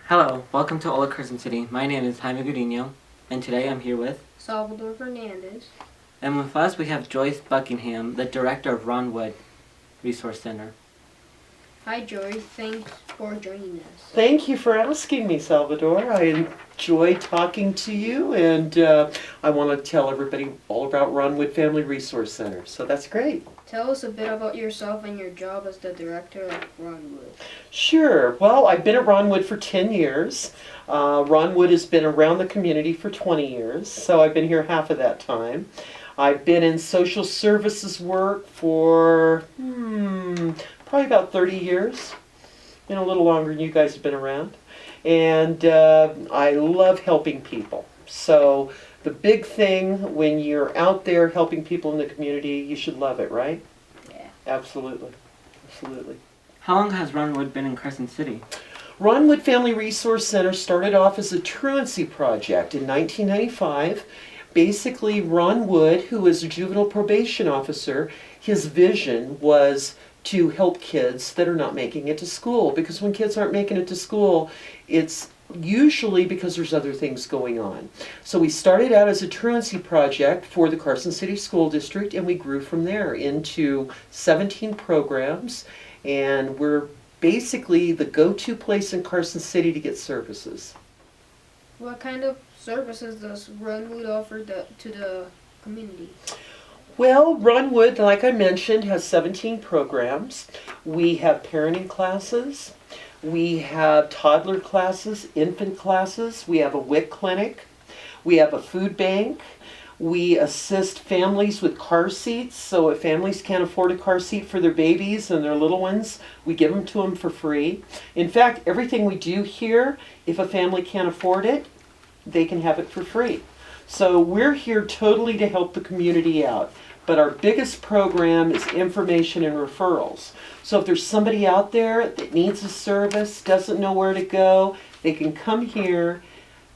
Hello, welcome to Hola, Carson City. My name is Jaime Gudino, and today I'm here with Salvador Fernandez. And with us we have Joyce Buckingham, the director of Ron Wood Resource Center. Hi Joyce, thanks for joining us. Thank you for asking me, Salvador. I enjoy talking to you, and I want to tell everybody all about Ron Wood Family Resource Center, so that's great. Tell us a bit about yourself and your job as the director of Ron Wood. Sure. Well, I've been at Ron Wood for 10 years. Ron Wood has been around the community for 20 years, so I've been here half of that time. I've been in social services work for probably about 30 years. Been a little longer than you guys have been around. And I love helping people. So the big thing when you're out there helping people in the community, you should love it, right? Yeah. Absolutely. Absolutely. How long has Ron Wood been in Carson City? Ron Wood Family Resource Center started off as a truancy project in 1995. Basically, Ron Wood, who was a juvenile probation officer, his vision was to help kids that are not making it to school. Because when kids aren't making it to school, it's usually because there's other things going on. So we started out as a truancy project for the Carson City School District, and we grew from there into 17 programs, and we're basically the go-to place in Carson City to get services. What kind of services does Ron Wood offer to the community? Well, Ron Wood, like I mentioned, has 17 programs. We have parenting classes. We have toddler classes, infant classes. We have a WIC clinic. We have a food bank. We assist families with car seats. So if families can't afford a car seat for their babies and their little ones, we give them to them for free. In fact, everything we do here, if a family can't afford it, they can have it for free. So we're here totally to help the community out. But our biggest program is information and referrals. So if there's somebody out there that needs a service, doesn't know where to go, they can come here,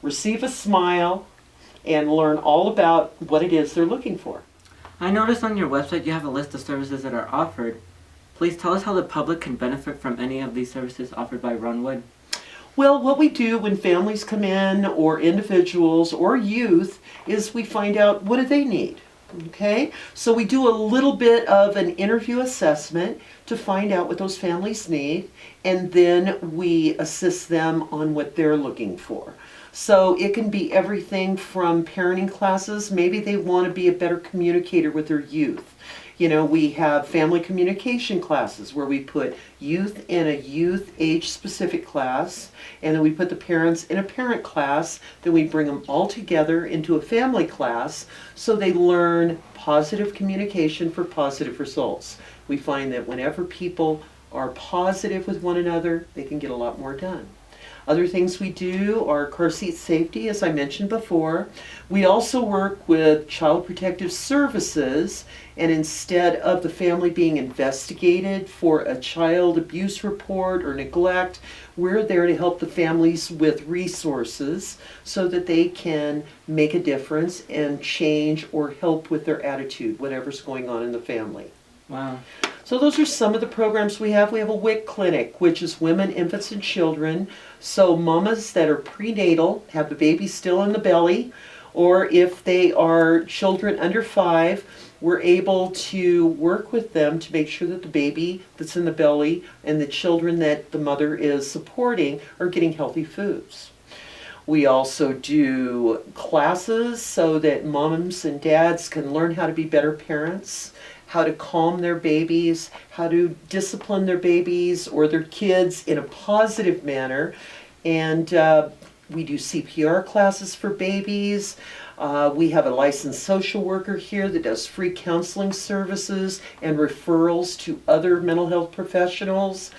receive a smile, and learn all about what it is they're looking for. I noticed on your website you have a list of services that are offered. Please tell us how the public can benefit from any of these services offered by Ron Wood. Well, what we do when families come in, or individuals, or youth, is we find out what do they need. Okay, so we do a little bit of an interview assessment to find out what those families need, and then we assist them on what they're looking for. So it can be everything from parenting classes. Maybe they want to be a better communicator with their youth. You know, we have family communication classes where we put youth in a youth age-specific class, and then we put the parents in a parent class, then we bring them all together into a family class so they learn positive communication for positive results. We find that whenever people are positive with one another, they can get a lot more done. Other things we do are car seat safety, as I mentioned before. We also work with Child Protective Services, and instead of the family being investigated for a child abuse report or neglect, we're there to help the families with resources so that they can make a difference and change or help with their attitude, whatever's going on in the family. Wow. So those are some of the programs we have. We have a WIC clinic, which is women, infants, and children. So mamas that are prenatal, have the baby still in the belly, or if they are children under 5, we're able to work with them to make sure that the baby that's in the belly and the children that the mother is supporting are getting healthy foods. We also do classes so that moms and dads can learn how to be better parents, how to calm their babies, how to discipline their babies or their kids in a positive manner. And we do CPR classes for babies. We have a licensed social worker here that does free counseling services and referrals to other mental health professionals.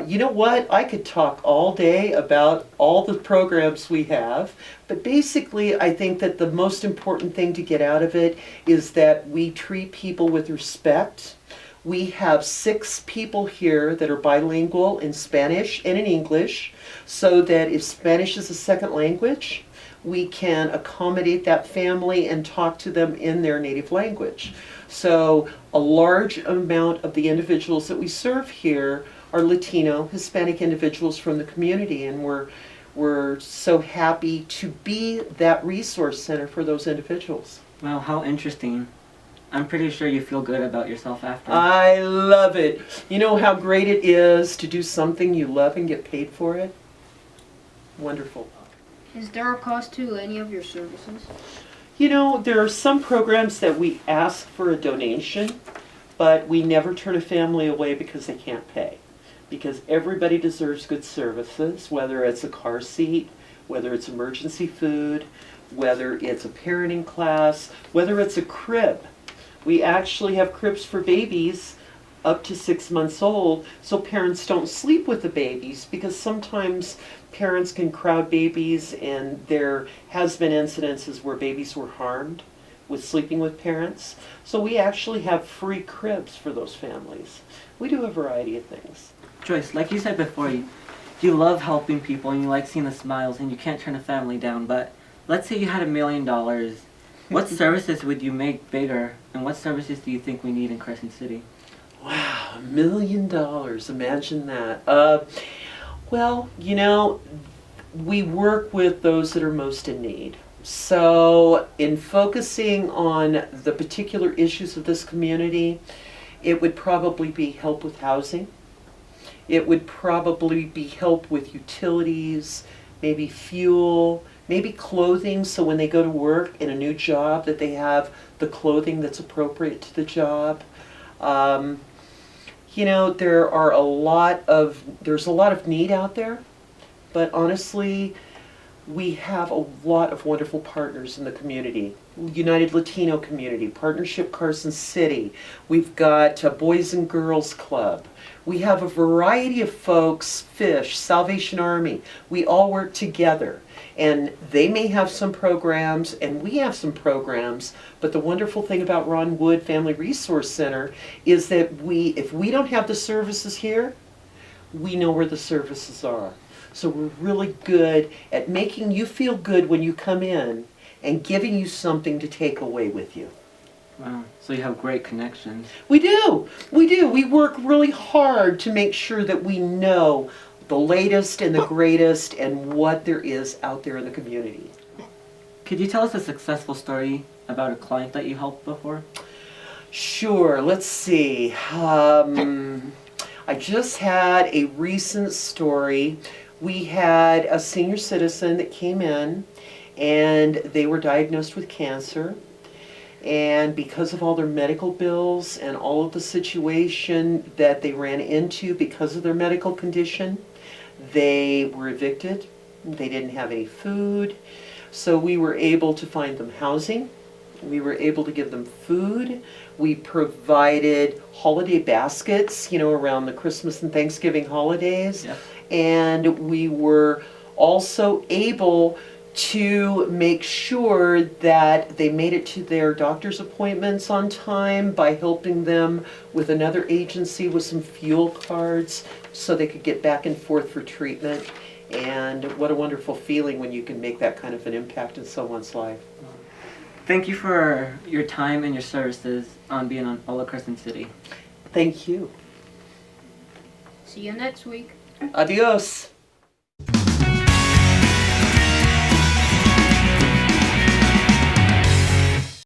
You know what? I could talk all day about all the programs we have, but basically I think that the most important thing to get out of it is that we treat people with respect. We have 6 people here that are bilingual in Spanish and in English, so that if Spanish is a second language, we can accommodate that family and talk to them in their native language. So a large amount of the individuals that we serve here are Latino, Hispanic individuals from the community, and we're so happy to be that resource center for those individuals. Wow, how interesting. I'm pretty sure you feel good about yourself after. I love it. You know how great it is to do something you love and get paid for it? Wonderful. Is there a cost to any of your services? You know, there are some programs that we ask for a donation, but we never turn a family away because they can't pay. Because everybody deserves good services, whether it's a car seat, whether it's emergency food, whether it's a parenting class, whether it's a crib. We actually have cribs for babies up to 6 months old, so parents don't sleep with the babies, because sometimes parents can crowd babies, and there has been incidences where babies were harmed with sleeping with parents. So we actually have free cribs for those families. We do a variety of things. Joyce, like you said before, you love helping people and you like seeing the smiles and you can't turn a family down, but let's say you had $1 million. What services would you make bigger, and what services do you think we need in Carson City? Wow, $1 million, imagine that. Well, you know, we work with those that are most in need. So in focusing on the particular issues of this community, it would probably be help with housing. It would probably be help with utilities, maybe fuel, maybe clothing, so when they go to work in a new job that they have the clothing that's appropriate to the job. You know, there's a lot of need out there, but honestly, we have a lot of wonderful partners in the community. United Latino Community, Partnership Carson City. We've got a Boys and Girls Club. We have a variety of folks, Fish, Salvation Army. We all work together. And they may have some programs, and we have some programs, but the wonderful thing about Ron Wood Family Resource Center is that if we don't have the services here, we know where the services are. So we're really good at making you feel good when you come in and giving you something to take away with you. Wow, so you have great connections. We do. We work really hard to make sure that we know the latest and the greatest and what there is out there in the community. Could you tell us a successful story about a client that you helped before? Sure, let's see. I just had a recent story. We had a senior citizen that came in, and they were diagnosed with cancer. And because of all their medical bills and all of the situation that they ran into because of their medical condition, they were evicted. They didn't have any food. So we were able to find them housing. We were able to give them food. We provided holiday baskets, you know, around the Christmas and Thanksgiving holidays. Yeah. And we were also able to make sure that they made it to their doctor's appointments on time by helping them with another agency with some fuel cards so they could get back and forth for treatment. And what a wonderful feeling when you can make that kind of an impact in someone's life. Thank you for your time and your services on being on Hola Carson City. Thank you. See you next week. Adios.